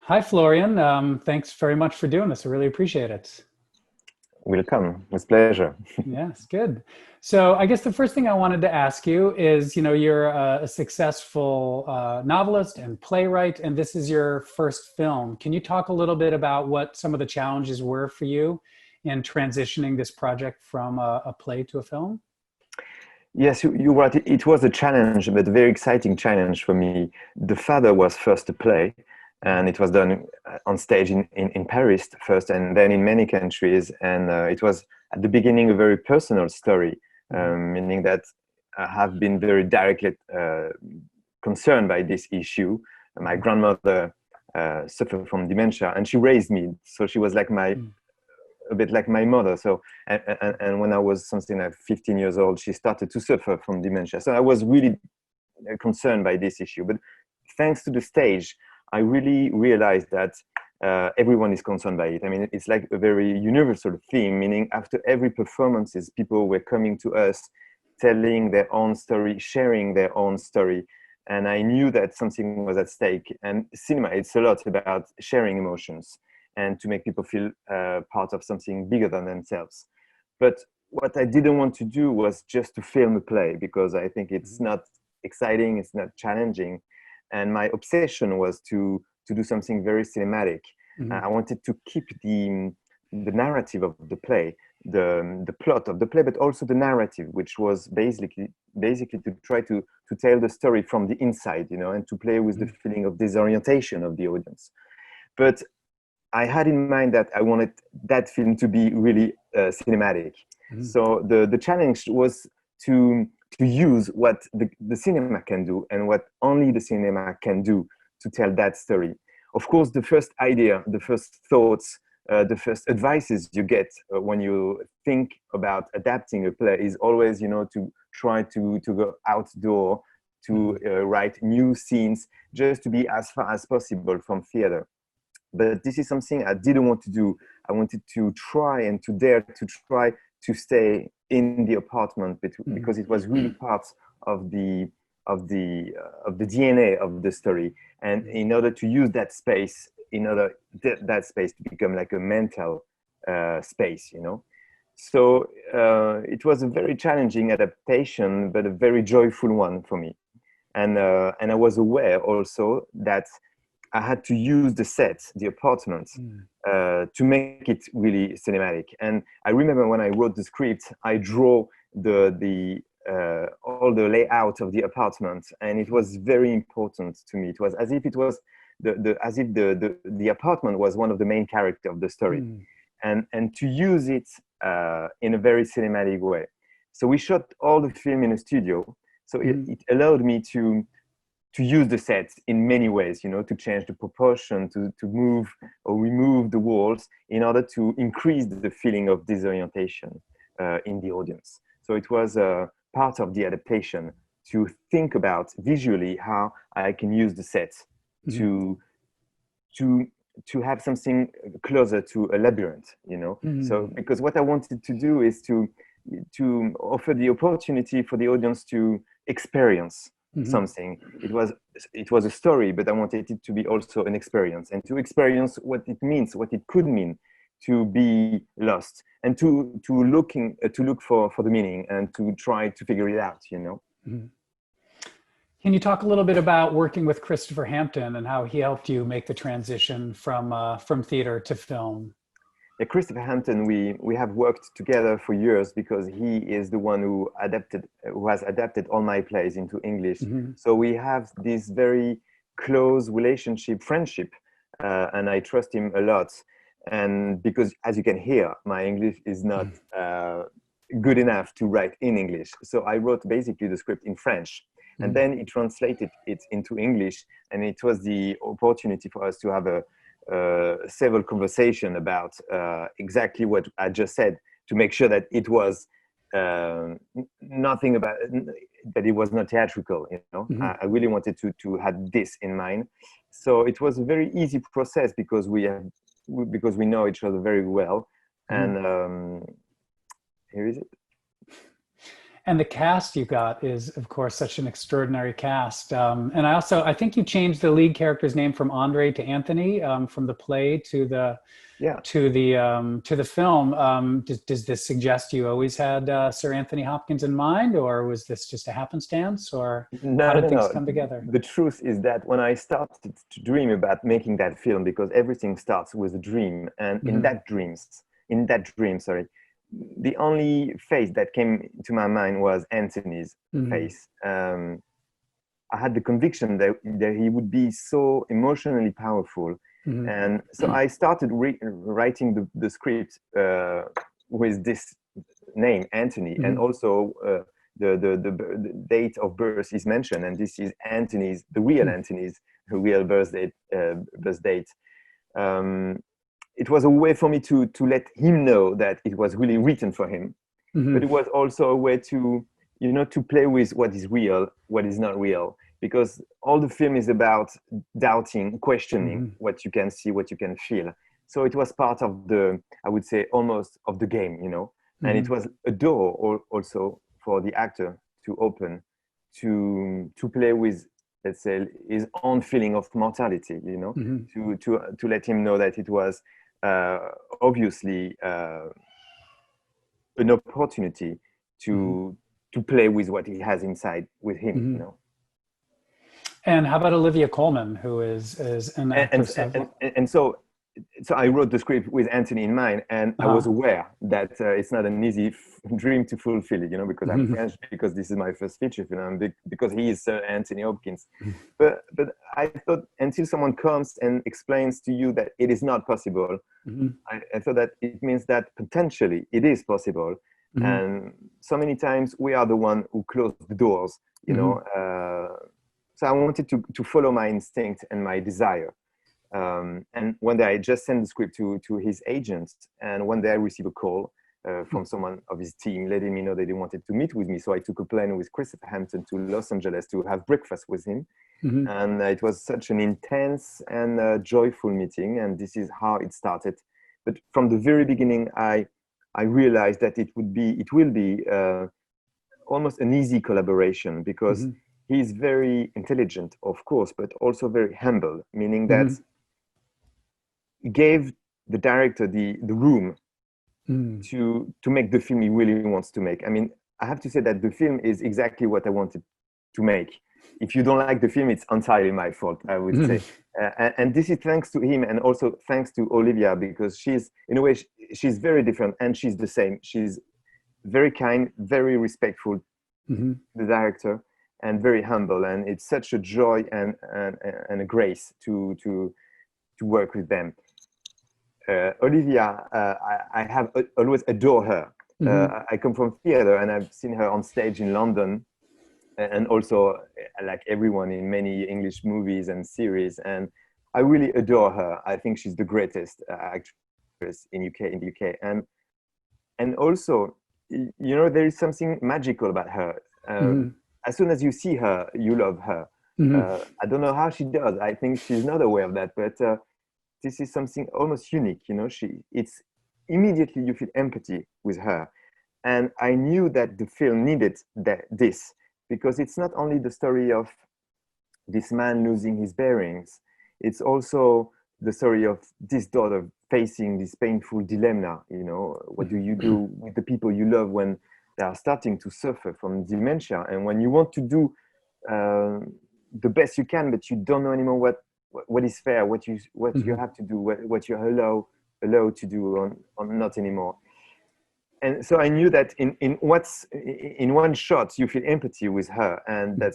Hi, Florian. Thanks very much for doing this. I really appreciate it. Welcome, with pleasure. Yes, good. So I guess the first thing I wanted to ask you is, you're a successful novelist and playwright, and this is your first film. Can you talk a little bit about what some of the challenges were for you in transitioning this project from a play to a film? Yes, you're right. It was a challenge, but a very exciting challenge for me. The Father was first a play, and it was done on stage in Paris first, and then in many countries. And it was at the beginning a very personal story, meaning that I have been very directly concerned by this issue. My grandmother suffered from dementia, and she raised me, so she was like a bit like my mother. So, and when I was something like 15 years old, she started to suffer from dementia. So I was really concerned by this issue. But thanks to the stage, I really realized that everyone is concerned by it. I mean, it's like a very universal theme, meaning after every performances, people were coming to us, telling their own story, sharing their own story. And I knew that something was at stake. And cinema, it's a lot about sharing emotions and to make people feel part of something bigger than themselves. But what I didn't want to do was just to film a play, because I think it's not exciting, it's not challenging. And my obsession was to do something very cinematic. I wanted to keep the narrative of the play, the plot of the play, but also the narrative, which was basically to try to tell the story from the inside, and to play with the feeling of disorientation of the audience. But I had in mind that I wanted that film to be really cinematic. So the challenge was to use what the cinema can do and what only the cinema can do to tell that story. Of course, the first idea, the first thoughts, the first advices you get when you think about adapting a play is always, to try to go outdoor, to write new scenes, just to be as far as possible from theater. But this is something I didn't want to do. I wanted to try and to dare to try to stay in the apartment, because it was really part of the DNA of the story. And in order to use that space, that space to become like a mental space, So it was a very challenging adaptation, but a very joyful one for me. And I was aware also that I had to use the set, the apartment, to make it really cinematic. And I remember when I wrote the script, I drew all the layout of the apartment, and it was very important to me. It was as if it was the apartment was one of the main characters of the story, and to use it in a very cinematic way. So we shot all the film in a studio. So it allowed me to use the sets in many ways, to change the proportion, to move or remove the walls in order to increase the feeling of disorientation in the audience. So it was part of the adaptation to think about visually how I can use the sets to have something closer to a labyrinth, So because what I wanted to do is to offer the opportunity for the audience to experience something. It was a story, but I wanted it to be also an experience, and to experience what it means, what it could mean to be lost, and to look for the meaning, and to try to figure it out. Can you talk a little bit about working with Christopher Hampton and how he helped you make the transition from theater to film? Yeah, Christopher Hampton, we have worked together for years, because he is the one who has adapted all my plays into English. So we have this very close relationship, friendship, and I trust him a lot. And because, as you can hear, my English is not good enough to write in English. So I wrote basically the script in French, and then he translated it into English, and it was the opportunity for us to have several conversation about exactly what I just said, to make sure that it was nothing about that it was not theatrical. I really wanted to have this in mind. So it was a very easy process, because we know each other very well. And here is it. And the cast you got is, of course, such an extraordinary cast. And I think you changed the lead character's name from Andre to Anthony, from the play to the Yeah. to the film. Does this suggest you always had Sir Anthony Hopkins in mind, or was this just a happenstance, or how No, did no, things no. come together? The truth is that when I started to dream about making that film, because everything starts with a dream, and Hmm. in that dream, sorry, the only face that came to my mind was Anthony's Hmm. face. I had the conviction that he would be so emotionally powerful. Hmm. And so I started writing the script with this name, Anthony, and Hmm. also the date of birth is mentioned. And this is Anthony's, the real Anthony's real birth date. Um, it was a way for me to let him know that it was really written for him, Hmm. but it was also a way to, you know, to play with what is real, what is not real, because all the film is about doubting, questioning Hmm. what you can see, what you can feel. So it was part of the, I would say, almost of the game, you know. And it Hmm. was a door also for the actor to open, to play with, let's say, his own feeling of mortality, you know, Hmm. to let him know that it was uh, obviously an opportunity Hmm. to play with what he has inside with him, you Hmm. know. And how about Olivia Colman, who is an and actress and, of? and so I wrote the script with Anthony in mind, and I was Uh-huh. aware that it's not an easy dream to fulfill, you know, because I'm Hmm. French, because this is my first feature film, because he is Anthony Hopkins. But I thought until someone comes and explains to you that it is not possible, Hmm. I thought that it means that potentially it is possible. Hmm. And so many times we are the one who close the doors, you know. Hmm. So I wanted to follow my instinct and my desire. And one day I just sent the script to his agent, and one day I received a call from someone of his team letting me know that they wanted to meet with me. So I took a plane with Christopher Hampton to Los Angeles to have breakfast with him. Hmm. And it was such an intense and joyful meeting, and this is how it started. But from the very beginning, I realized that it will be almost an easy collaboration, because Hmm. he's very intelligent, of course, but also very humble, meaning that Hmm. he gave the director the room Hmm. to make the film he really wants to make. I mean, I have to say that the film is exactly what I wanted to make. If you don't like the film, it's entirely my fault, I would Hmm. say. And this is thanks to him, and also thanks to Olivia, because she's, in a way, she's very different, and she's the same. She's very kind, very respectful, Hmm. the director, and very humble. And it's such a joy and a grace to work with them. Olivia, I have always adored her. Hmm. I come from theater, and I've seen her on stage in London, and also like everyone in many English movies and series. And I really adore her. I think she's the greatest actress in the UK. And also, you know, there is something magical about her. Hmm. As soon as you see her, you love her. Hmm. I don't know how she does. I think she's not aware of that, but this is something almost unique. You know, it's immediately you feel empathy with her, and I knew that the film needed this, because it's not only the story of this man losing his bearings, it's also the story of this daughter facing this painful dilemma. You know, what do you do with the people you love when they are starting to suffer from dementia, and when you want to do uh, the best you can, but you don't know anymore what is fair, what you Hmm. have to do, what you're allowed to do, on not anymore. And so I knew that in one shot you feel empathy with her, and that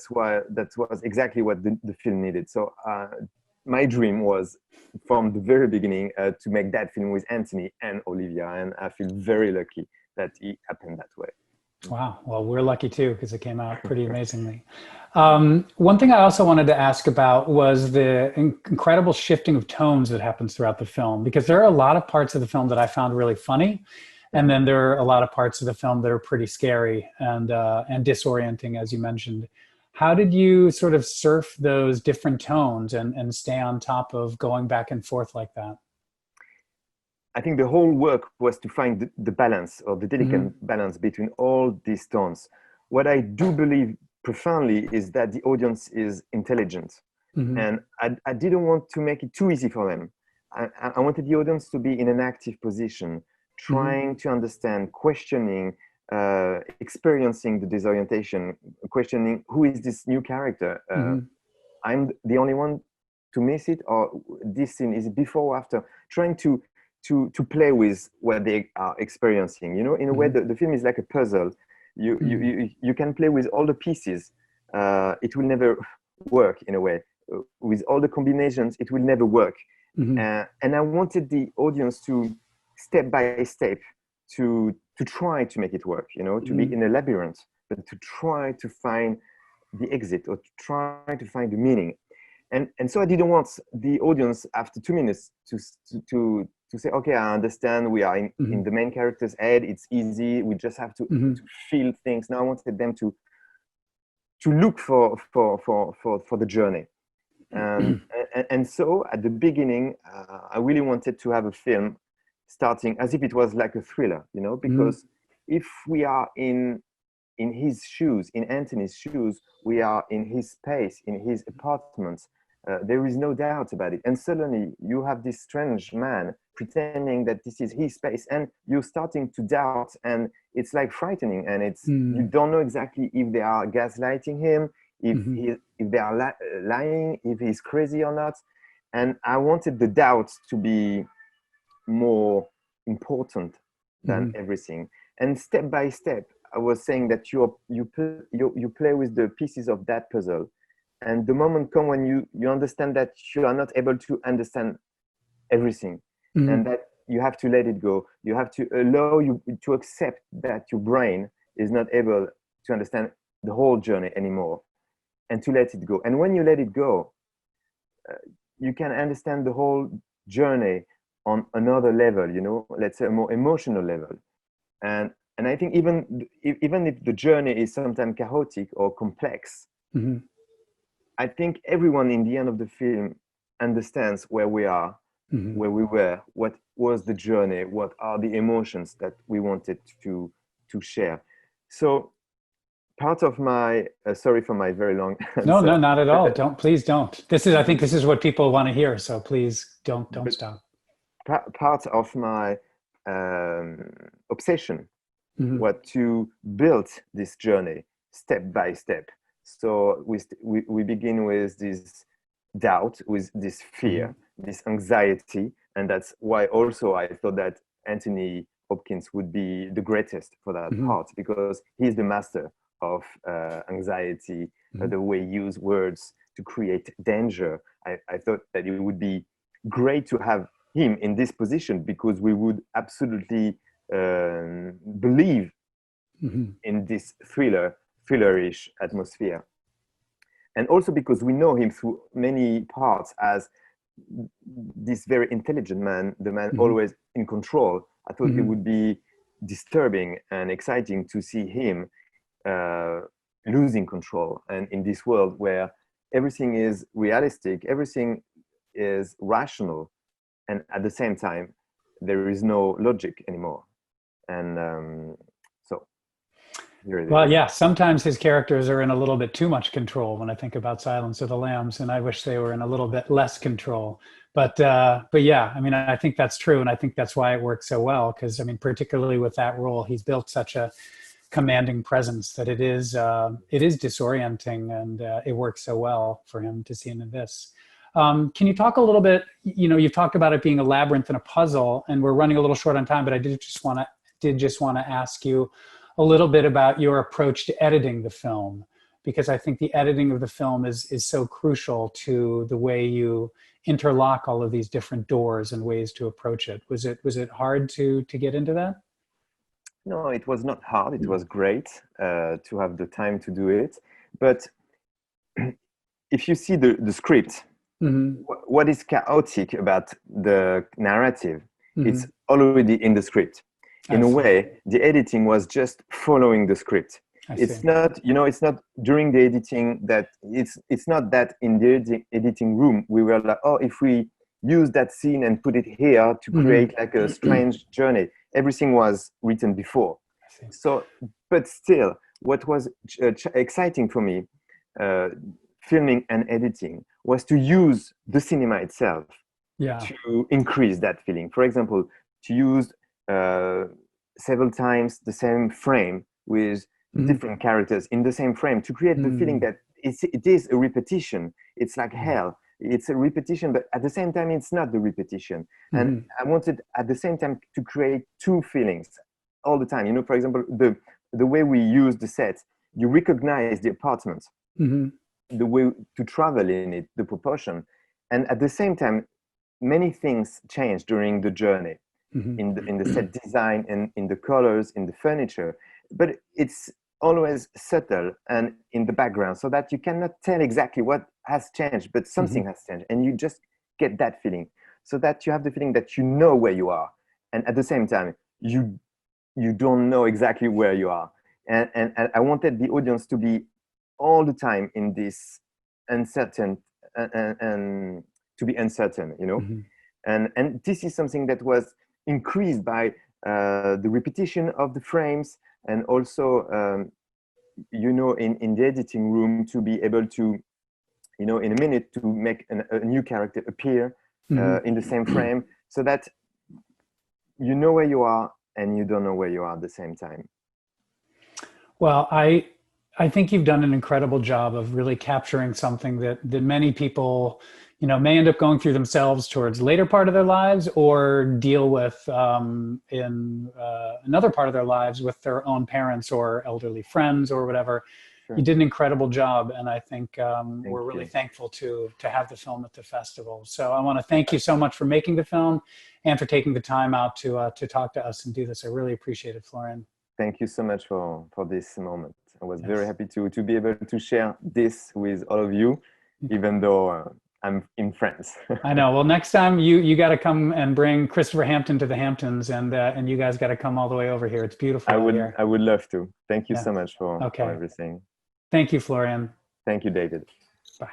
was exactly what the film needed. So my dream was from the very beginning to make that film with Anthony and Olivia, and I feel very lucky that it happened that way. Wow. Well, we're lucky too, because it came out pretty amazingly. One thing I also wanted to ask about was the incredible shifting of tones that happens throughout the film, because there are a lot of parts of the film that I found really funny. And Mhm. then there are a lot of parts of the film that are pretty scary and disorienting, as you mentioned. How did you sort of surf those different tones and stay on top of going back and forth like that? I think the whole work was to find the balance, or the delicate Hmm. balance between all these tones. what I do believe profoundly is that the audience is intelligent. And I didn't want to make it too easy for them. I wanted the audience to be in an active position, trying to understand, questioning, experiencing the disorientation, questioning who is this new character. I'm the only one to miss it, or this scene is it before or after, trying to play with what they are experiencing. You know, in a way, the film is like a puzzle. You can play with all the pieces. It will never work in a way. With all the combinations, it will never work. And I wanted the audience to, step by step, to try to make it work, you know, to be in a labyrinth, but to try to find the exit, or to try to find the meaning. And so I didn't want the audience after 2 minutes to say, okay, I understand, we are in the main character's head, it's easy, we just have to feel things. Now I wanted them to look for the journey. And so at the beginning, I really wanted to have a film starting as if it was like a thriller, you know, because if we are in his shoes, in Anthony's shoes, we are in his space, in his apartment. There is no doubt about it. And suddenly you have this strange man pretending that this is his space, and you're starting to doubt, and it's like frightening. And it's you don't know exactly if they are gaslighting him, if they are lying, if he's crazy or not. And I wanted the doubt to be more important than everything. And step by step, I was saying that you play with the pieces of that puzzle. And the moment comes when you understand that you are not able to understand everything, and that you have to let it go. You have to allow you to accept that your brain is not able to understand the whole journey anymore, and to let it go. And when you let it go, you can understand the whole journey on another level, you know, let's say a more emotional level. And I think even if the journey is sometimes chaotic or complex, I think everyone in the end of the film understands where we are, where we were, what was the journey, what are the emotions that we wanted to share. So part of my, sorry for my very long answer. No, not at all. Please don't. I think this is what people want to hear. So please don't stop. Part of my obsession was to build this journey step by step. So we begin with this doubt, with this fear, this anxiety, and that's why also I thought that Anthony Hopkins would be the greatest for that part, because he's the master of anxiety, the way he uses words to create danger. I thought that it would be great to have him in this position, because we would absolutely believe in this thrillerish atmosphere. And also because we know him through many parts as this very intelligent man, the man always in control. I thought it would be disturbing and exciting to see him losing control, and in this world where everything is realistic, everything is rational, and at the same time there is no logic anymore. And well, yeah, sometimes his characters are in a little bit too much control when I think about Silence of the Lambs, and I wish they were in a little bit less control. But yeah, I mean, I think that's true, and I think that's why it works so well, because I mean, particularly with that role, he's built such a commanding presence that it is disorienting, and it works so well for him to see him in this. Can you talk a little bit, you know, you've talked about it being a labyrinth and a puzzle, and we're running a little short on time, but I did just want to ask you a little bit about your approach to editing the film, because I think the editing of the film is so crucial to the way you interlock all of these different doors and ways to approach it. Was it hard to get into that? No, it was not hard. It was great to have the time to do it. But if you see the script, what is chaotic about the narrative, it's already in the script. In a way, the editing was just following the script. It's not, you know, it's not during the editing that it's not that in the editing room we were like, oh, if we use that scene and put it here to create like a strange journey. Everything was written before. So, but still, what was exciting for me, filming and editing, was to use the cinema itself to increase that feeling. For example, to use several times the same frame with different characters in the same frame to create the feeling that it is a repetition. It's like hell. It's a repetition, but at the same time, it's not the repetition. And I wanted at the same time to create two feelings all the time. You know, for example, the way we use the set, you recognize the apartment, the way to travel in it, the proportion. And at the same time, many things change during the journey in the set design and in the colors, in the furniture. But it's always subtle and in the background, so that you cannot tell exactly what has changed, but something has changed, and you just get that feeling, so that you have the feeling that you know where you are, and at the same time you don't know exactly where you are. And I wanted the audience to be all the time in this uncertain and to be uncertain, you know. And this is something that was increased by the repetition of the frames, and also you know, in the editing room, to be able to, you know, in a minute to make a new character appear in the same frame, so that you know where you are and you don't know where you are at the same time. Well, I think you've done an incredible job of really capturing something that many people, you know, may end up going through themselves towards later part of their lives, or deal with in another part of their lives with their own parents or elderly friends or whatever. Sure. You did an incredible job, and I think we're really thankful to have the film at the festival. So I want to thank you so much for making the film and for taking the time out to talk to us and do this. I really appreciate it, Florian. Thank you so much for this moment. I was very happy to be able to share this with all of you, even though I'm in France. I know. Well, next time you got to come and bring Christopher Hampton to the Hamptons, and you guys got to come all the way over here. It's beautiful out here. I would love to. Thank you so much for everything. Thank you, Florian. Thank you, David. Bye.